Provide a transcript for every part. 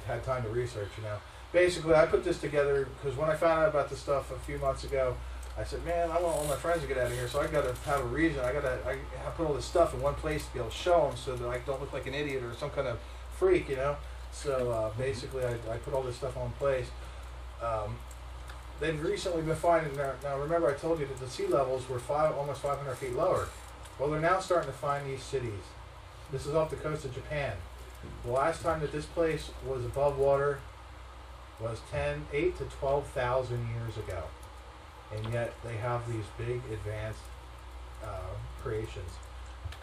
had time to research, you know. Basically, I put this together because when I found out about this stuff a few months ago, I said, man, I want all my friends to get out of here, so I got to have a reason. I put all this stuff in one place to be able to show them so that I don't look like an idiot or some kind of freak, you know. So basically, I put all this stuff on place. They've recently been finding, now remember I told you that the sea levels were almost 500 feet lower. Well, they're now starting to find these cities. This is off the coast of Japan. The last time that this place was above water was 8 to 12,000 years ago. And yet they have these big advanced creations.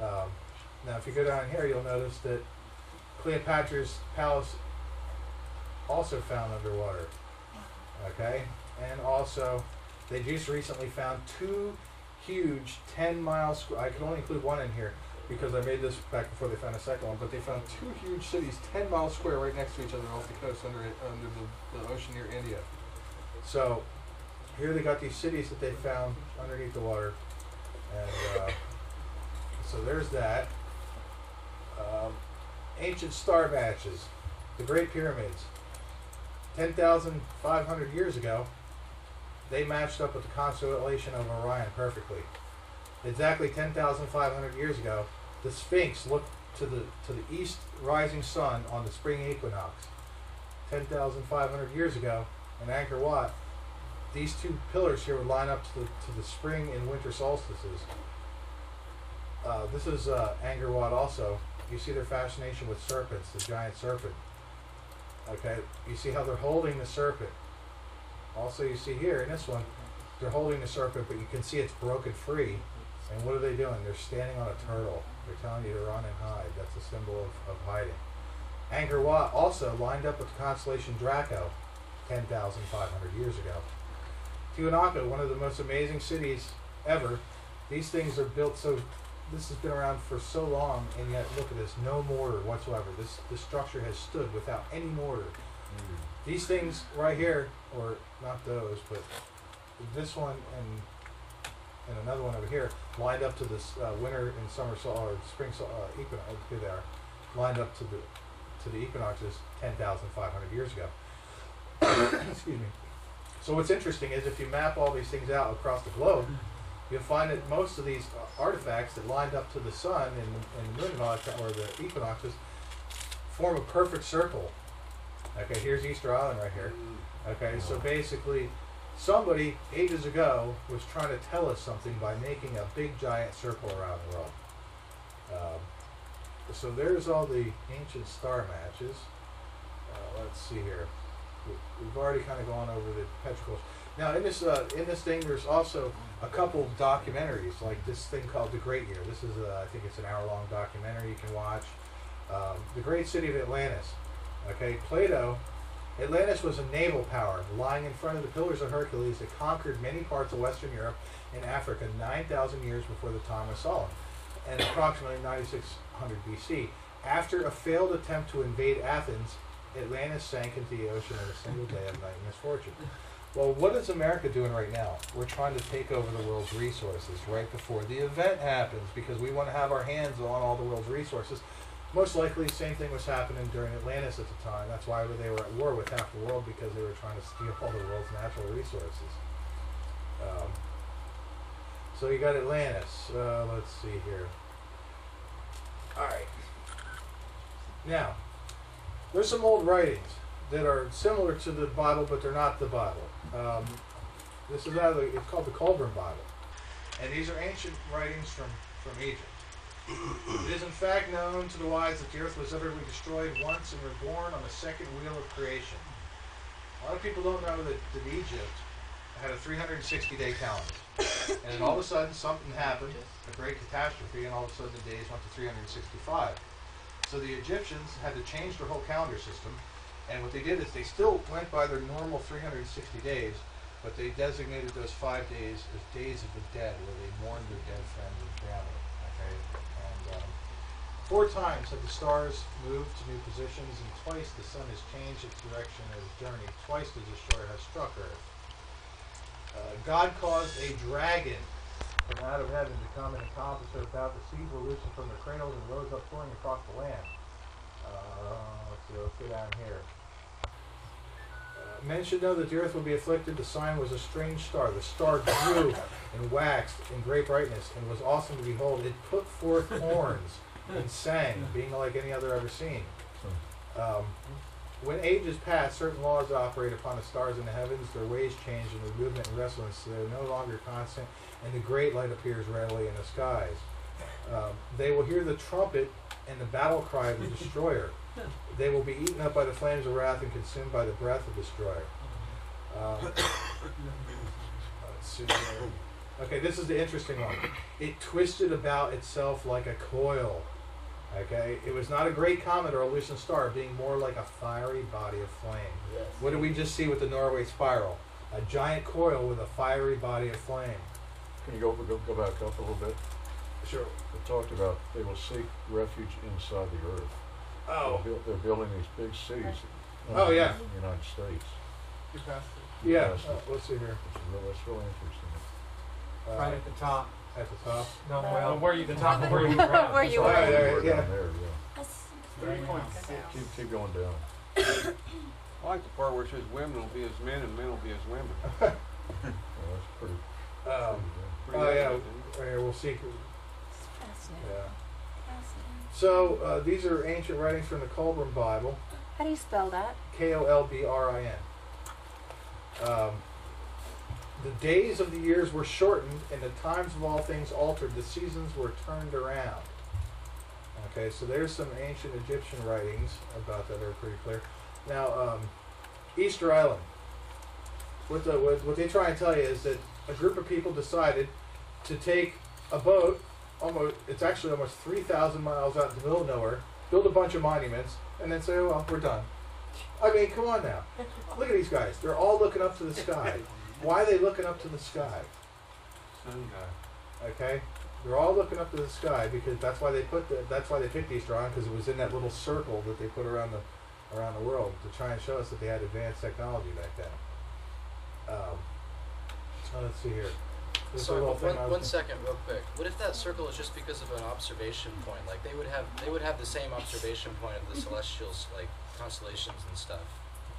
Now if you go down here, you'll notice that Cleopatra's palace also found underwater. Okay? And also, they just recently found 2 huge 10-mile square. I could only include one in here because I made this back before they found a second one. But they found 2 huge cities, 10 miles square, right next to each other off the coast under the ocean near India. So here they got these cities that they found underneath the water, and so there's that. Ancient star matches, the Great Pyramids. 10,500 years ago, they matched up with the constellation of Orion perfectly. Exactly 10,500 years ago, the Sphinx looked to the east rising sun on the spring equinox. 10,500 years ago, in Angkor Wat, these 2 pillars here would line up to the spring and winter solstices. This is Angkor Wat also. You see their fascination with serpents, the giant serpent. Okay, you see how they're holding the serpent. Also, you see here in this one, they're holding the serpent, but you can see it's broken free. And what are they doing? They're standing on a turtle. They're telling you to run and hide. That's a symbol of hiding. Angkor Wat also lined up with the constellation Draco 10,500 years ago. Tiwanaku, one of the most amazing cities ever. These things are built so, this has been around for so long, and yet look at this, no mortar whatsoever. This structure has stood without any mortar. These things right here, or not those, but this one and another one over here, lined up to this winter and summer or spring equinox. Here they are, lined up to the equinoxes 10,500 years ago. Excuse me. So what's interesting is if you map all these things out across the globe, you'll find that most of these artifacts that lined up to the sun and the moon or the equinoxes form a perfect circle. Okay, here's Easter Island right here. Okay, so basically somebody ages ago was trying to tell us something by making a big giant circle around the world. So there's all the ancient star matches. Let's see here. We've already kind of gone over the petricles. Now in this thing, there's also a couple documentaries, like this thing called The Great Year. This is I think it's an hour-long documentary you can watch. The Great City of Atlantis. Okay, Atlantis was a naval power lying in front of the Pillars of Hercules that conquered many parts of Western Europe and Africa 9,000 years before the time of Solomon, and approximately 9600 BC. After a failed attempt to invade Athens, Atlantis sank into the ocean in a single day of night misfortune. Well, what is America doing right now? We're trying to take over the world's resources right before the event happens because we want to have our hands on all the world's resources. Most likely, same thing was happening during Atlantis at the time. That's why they were at war with half the world, because they were trying to steal all the world's natural resources. So you got Atlantis. Let's see here. All right. Now, there's some old writings that are similar to the Bible, but they're not the Bible. This is it's called the Colburn Bible. And these are ancient writings from Egypt. It is in fact known to the wise that the earth was utterly destroyed once and reborn on the second wheel of creation. A lot of people don't know that Egypt had a 360-day calendar. And then all of a sudden something happened, a great catastrophe, and all of a sudden the days went to 365. So the Egyptians had to change their whole calendar system, and what they did is they still went by their normal 360 days, but they designated those 5 days as days of the dead, where they mourned their dead friends and family. Okay? And 4 times have the stars moved to new positions, and twice the sun has changed its direction as journey. Twice the destroyer has struck Earth. God caused a dragon from out of heaven to come and encompass her about. The seas were loosened from their cradles and rose up pouring across the land. Let's go down here. Men should know that the earth will be afflicted. The sign was a strange star. The star grew and waxed in great brightness and was awesome to behold. It put forth horns and sang, being like any other ever seen. When ages pass, certain laws operate upon the stars in the heavens. Their ways change and their movement and restlessness. So they are no longer constant, and the great light appears readily in the skies. They will hear the trumpet and the battle cry of the destroyer. They will be eaten up by the flames of wrath and consumed by the breath of the destroyer. Let's see here. Okay, this is the interesting one. It twisted about itself like a coil. Okay, it was not a great comet or a lucent star, being more like a fiery body of flame. Yes. What did we just see with the Norway spiral? A giant coil with a fiery body of flame. Can you go back up a little bit? Sure. It talked about they will seek refuge inside the earth. Oh. They're building these big cities. Oh, yeah. In the United States. Yeah. Yes. Let's see here. That's really interesting. Right at the top. At the top. No, well, where you the can top talk of where you Where you Oh, were. there, yeah. down there, yeah. 3.6. Keep going down. I like the part where it says women will be as men and men will be as women. Well, that's pretty. Pretty Oh, yeah. accurate, Right here, we'll see. Fascinating. Yeah. Fascinating. So these are ancient writings from the Colburn Bible. How do you spell that? Kolbrin. The days of the years were shortened, and the times of all things altered. The seasons were turned around. Okay, so there's some ancient Egyptian writings about that are pretty clear. Now, Easter Island. What they try and tell you is that a group of people decided to take a boat, it's actually almost 3,000 miles out in the middle of nowhere, build a bunch of monuments, and then say, oh, well, we're done. I mean, come on now. Look at these guys. They're all looking up to the sky. Why are they looking up to the sky? Sun guy. Okay? They're all looking up to the sky because that's why they picked Easter Island, because it was in that little circle that they put around the world to try and show us that they had advanced technology back then. Let's see here. There's a Sorry, little but thing I one was- second, real quick. What if that circle is just because of an observation point? Like they would have the same observation point of the celestials, like constellations and stuff.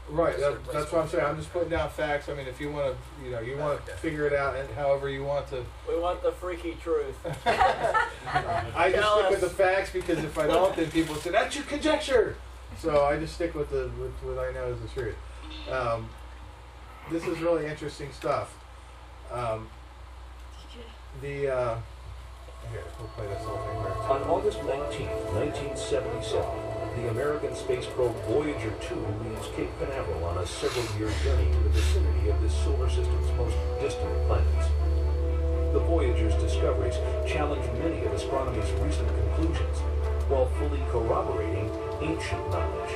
Right, That's their that's what I'm saying. I'm just putting down facts. I mean, if you want to, you want to Okay. figure it out and however you want to. We want the freaky truth. I just Tell stick us. with the facts because if I don't, then people say that's your conjecture. So I just stick with what I know is the truth. This is really interesting stuff. Here, we'll play this little thing here. On August 19, 1977, the American space probe Voyager 2 leaves Cape Canaveral on a several-year journey to the vicinity of this solar system's most distant planets. The Voyager's discoveries challenge many of astronomy's recent conclusions, while fully corroborating ancient knowledge.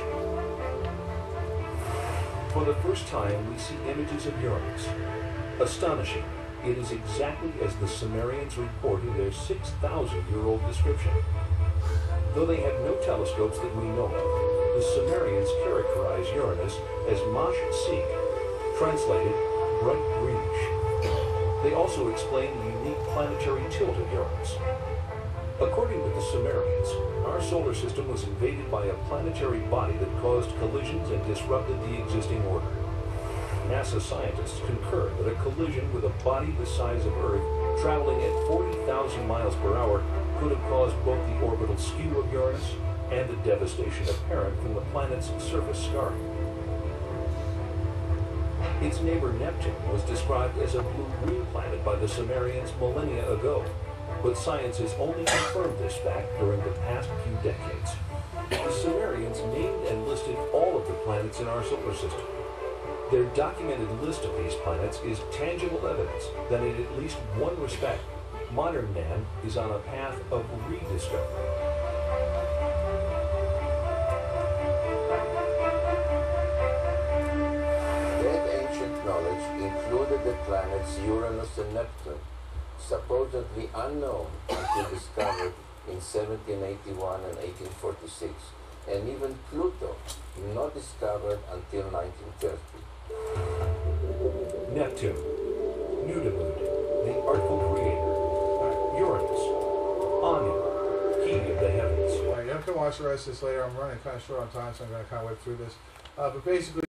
For the first time, we see images of Uranus. Astonishing, it is exactly as the Sumerians report in their 6,000-year-old description. Though they had no telescopes that we know of, the Sumerians characterize Uranus as Mash-Seek, translated bright greenish. They also explain the unique planetary tilt of Uranus. According to the Sumerians, our solar system was invaded by a planetary body that caused collisions and disrupted the existing order. NASA scientists concur that a collision with a body the size of Earth, traveling at 40,000 miles per hour, could have caused both the orbital skew of Uranus and the devastation apparent from the planet's surface scarring. Its neighbor Neptune was described as a blue-green planet by the Sumerians millennia ago, but science has only confirmed this fact during the past few decades. The Sumerians named and listed all of the planets in our solar system. Their documented list of these planets is tangible evidence that in at least one respect, modern man is on a path of rediscovery. That ancient knowledge included the planets Uranus and Neptune, supposedly unknown until discovered in 1781 and 1846, and even Pluto, not discovered until 1930. Neptune, Nudimmud, the artful creator. Uranus, Anu, he of the heavens. All right, you can watch the rest of this later. I'm running kind of short on time, so I'm going to kind of whip through this. But basically,